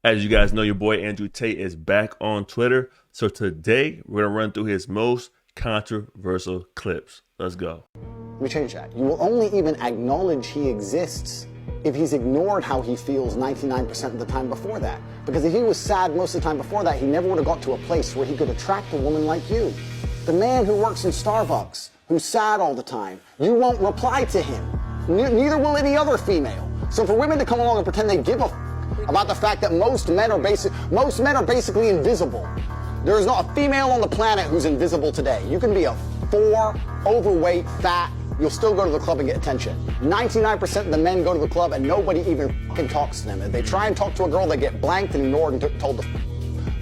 As you guys know, your boy Andrew Tate is back on Twitter. So today we're going to run through his most controversial clips. Let's go. Let me change that. You will only even acknowledge he exists if he's ignored how he feels 99% of the time before that. Because if he was sad most of the time before that, he never would have got to a place where he could attract a woman like you. The man who works in Starbucks, who's sad all the time, you won't reply to him. Neither will any other female. So for women to come along and pretend they give a about the fact that most men are basically invisible. There is not a female on the planet who's invisible today. You can be a 4, overweight, fat, you'll still go to the club and get attention. 99% of the men go to the club and nobody even fucking talks to them. If they try and talk to a girl, they get blanked and ignored and told to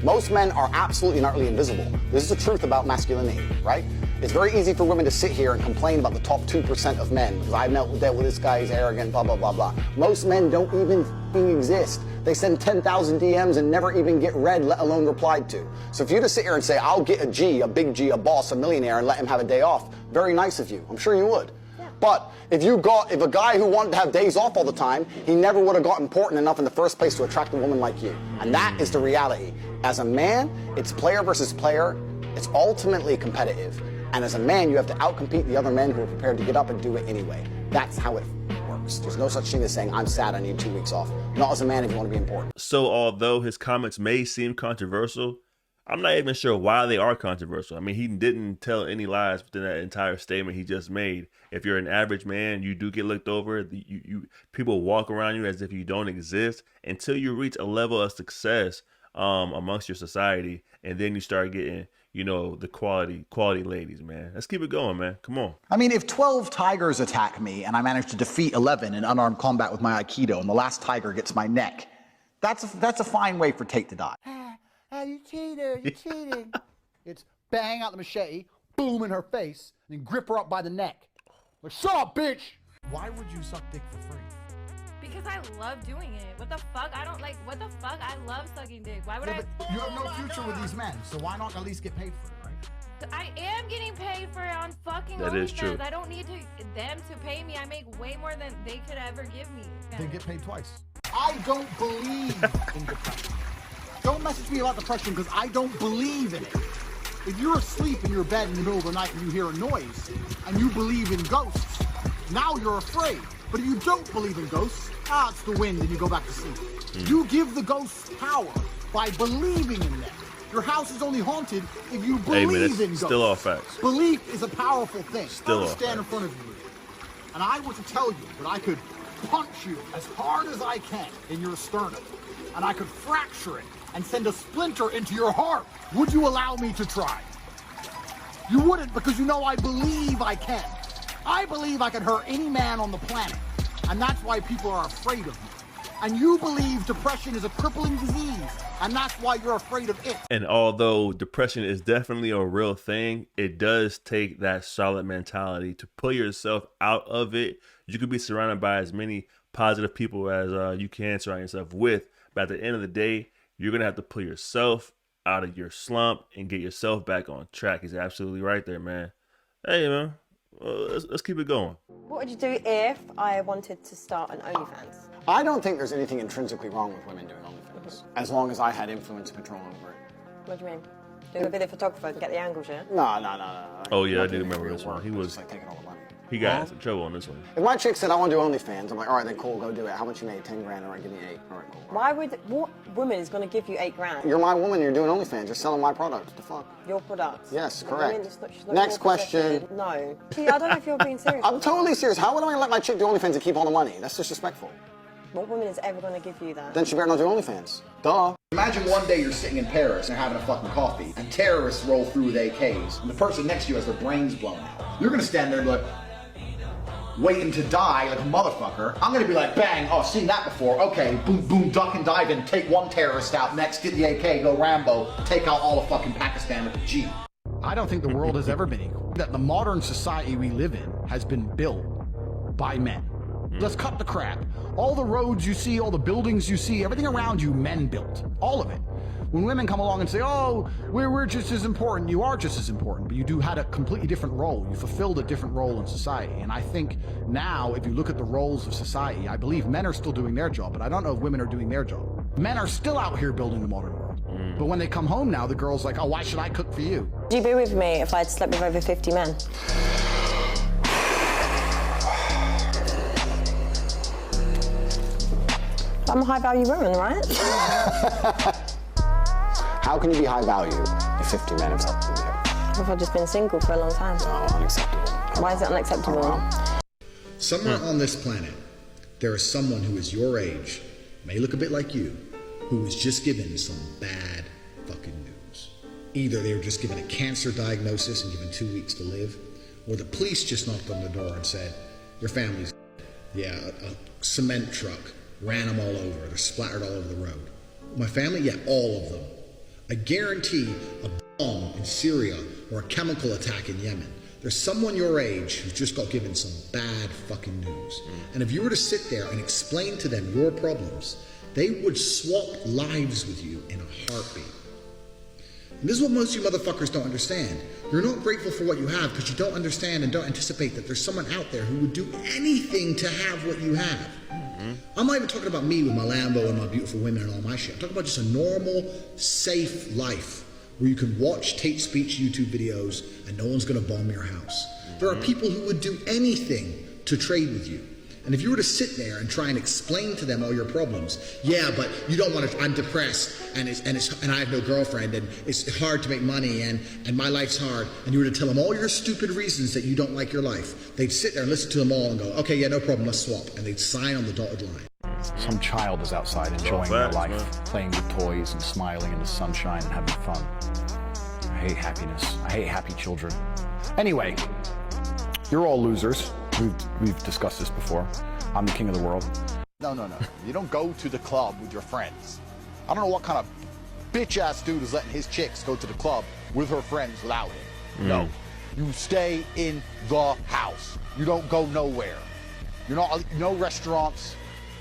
Most men are absolutely and utterly invisible. This is the truth about masculinity, right? It's very easy for women to sit here and complain about the top 2% of men, because I've dealt with this guy, he's arrogant, blah, blah, blah, blah. Most men don't even exist. They send 10,000 DMs and never even get read, let alone replied to. So if you just sit here and say, I'll get a G, a big G, a boss, a millionaire, and let him have a day off, very nice of you. I'm sure you would. Yeah. But if a guy who wanted to have days off all the time, he never would have got important enough in the first place to attract a woman like you. And that is the reality. As a man, it's player versus player. It's ultimately competitive. And as a man, you have to outcompete the other men who are prepared to get up and do it anyway. That's how it works. There's no such thing as saying, I'm sad, I need 2 weeks off. Not as a man if you want to be important. So although his comments may seem controversial, I'm not even sure why they are controversial. I mean, he didn't tell any lies within that entire statement he just made. If you're an average man, you do get looked over. People walk around you as if you don't exist until you reach a level of success amongst your society, and then you start getting, you know, the quality ladies, man. Let's keep it going, man. Come on. I mean, if 12 tigers attack me and I manage to defeat 11 in unarmed combat with my Aikido, and the last tiger gets my neck, that's a fine way for Tate to die. You cheated, you cheating. It's bang out the machete, boom in her face, and then grip her up by the neck. Like, shut up, bitch! Why would you suck dick for free? Because I love doing it. What the fuck? What the fuck? I love sucking dick. Why would Yeah, but you have no future with these men, so why not at least get paid for it, right? I am getting paid for it on fucking That is true. OnlyFans. I don't need them to pay me. I make way more than they could ever give me. They get paid twice. I don't believe in depression. Don't message me about depression because I don't believe in it. If you're asleep in your bed in the middle of the night and you hear a noise and you believe in ghosts, now you're afraid. But if you don't believe in ghosts, it's the wind and you go back to sleep. You give the ghosts power by believing in them. Your house is only haunted if you believe in ghosts. Still all facts. Belief is a powerful thing. Still I all would stand in facts. front of you and I were to tell you that I could punch you as hard as I can in your sternum and I could fracture it and send a splinter into your heart. Would you allow me to try? You wouldn't, because you know I believe I can. I believe I can hurt any man on the planet, and that's why people are afraid of me. And you believe depression is a crippling disease, and that's why you're afraid of it. And although depression is definitely a real thing, it does take that solid mentality to pull yourself out of it. You could be surrounded by as many positive people as you can surround yourself with, but at the end of the day, you're going to have to pull yourself out of your slump and get yourself back on track. He's absolutely right there, man. Hey, man, let's keep it going. What would you do if I wanted to start an OnlyFans? I don't think there's anything intrinsically wrong with women doing OnlyFans, as long as I had influence and control over it. What do you mean? Doing a video photographer and get the angles, yeah? No. Oh, yeah, I do remember this one. He was just like taking all the money. He got in some trouble on this one. If my chick said, I want to do OnlyFans, I'm like, all right, then cool, go do it. How much you made? 10 grand, all right, give me 8. All right, cool. What woman is going to give you 8 grand? You're my woman, you're doing OnlyFans, you're selling my product. What the fuck? Your product? Yes, The correct. woman is not- she's not Next your question. possession. No. See, I don't know if you're being serious. I'm totally serious. How would I let my chick do OnlyFans and keep all the money? That's disrespectful. What woman is ever going to give you that? Then she better not do OnlyFans. Duh. Imagine one day you're sitting in Paris and having a fucking coffee, and terrorists roll through with AKs, and the person next to you has their brains blown out. You're gonna stand there and be like, waiting to die like a motherfucker. I'm gonna be like, bang, oh, seen that before. Okay, boom, boom, duck and dive in, take one terrorist out, next get the AK, go Rambo, take out all of fucking Pakistan with a G. I don't think the world has ever been equal. That the modern society we live in has been built by men. Let's cut the crap. All the roads you see, all the buildings you see, everything around you, men built. All of it. When women come along and say, oh, we're just as important, you are just as important, but you had a completely different role. You fulfilled a different role in society. And I think now, if you look at the roles of society, I believe men are still doing their job, but I don't know if women are doing their job. Men are still out here building the modern world. But when they come home now, the girl's like, oh, why should I cook for you? Would you be with me if I'd slept with over 50 men? I'm a high value woman, right? How can you be high value if 50 men have slept with you? If I've just been single for a long time. No, unacceptable. Why is it unacceptable? Somewhere on this planet, there is someone who is your age, may look a bit like you, who was just given some bad fucking news. Either they were just given a cancer diagnosis and given 2 weeks to live, or the police just knocked on the door and said, your family's dead. Yeah, a cement truck ran them all over. They're splattered all over the road. My family? Yeah, all of them. I guarantee a bomb in Syria or a chemical attack in Yemen. There's someone your age who's just got given some bad fucking news. And if you were to sit there and explain to them your problems, they would swap lives with you in a heartbeat. And this is what most of you motherfuckers don't understand. You're not grateful for what you have because you don't understand and don't anticipate that there's someone out there who would do anything to have what you have. I'm not even talking about me with my Lambo and my beautiful women and all my shit. I'm talking about just a normal, safe life where you can watch Tate Speech YouTube videos and no one's gonna bomb your house. There are people who would do anything to trade with you. And if you were to sit there and try and explain to them all your problems, yeah, but you don't want to, I'm depressed and I have no girlfriend and it's hard to make money and my life's hard, and you were to tell them all your stupid reasons that you don't like your life, they'd sit there and listen to them all and go, okay, yeah, no problem, let's swap. And they'd sign on the dotted line. Some child is outside enjoying their life, playing with toys and smiling in the sunshine and having fun. I hate happiness. I hate happy children. Anyway, you're all losers. We've discussed this before. I'm the king of the world. No. You don't go to the club with your friends. I don't know what kind of bitch-ass dude is letting his chicks go to the club with her friends without him. No. You stay in the house. You don't go nowhere. You're not, no restaurants,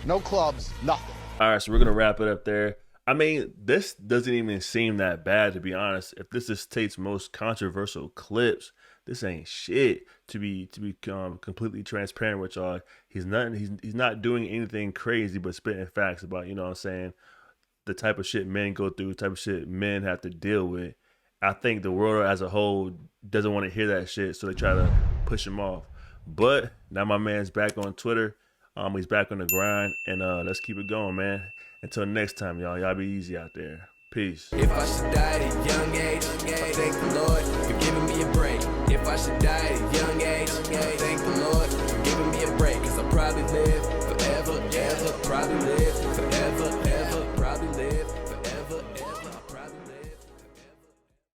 no clubs, nothing. All right, so we're going to wrap it up there. I mean, this doesn't even seem that bad, to be honest. If this is Tate's most controversial clips, this ain't shit. To be completely transparent with y'all, he's not doing anything crazy but spitting facts about, you know what I'm saying, the type of shit men go through, the type of shit men have to deal with. I think the world as a whole doesn't want to hear that shit, so they try to push him off. But now my man's back on Twitter. He's back on the grind, and let's keep it going, man. Until next time, y'all be easy out there. Peace. If I should die at a young age, I thank the Lord for giving me a break. If I should die at a young age, I thank the Lord for giving me a break. Cause I'll probably live forever, ever, probably live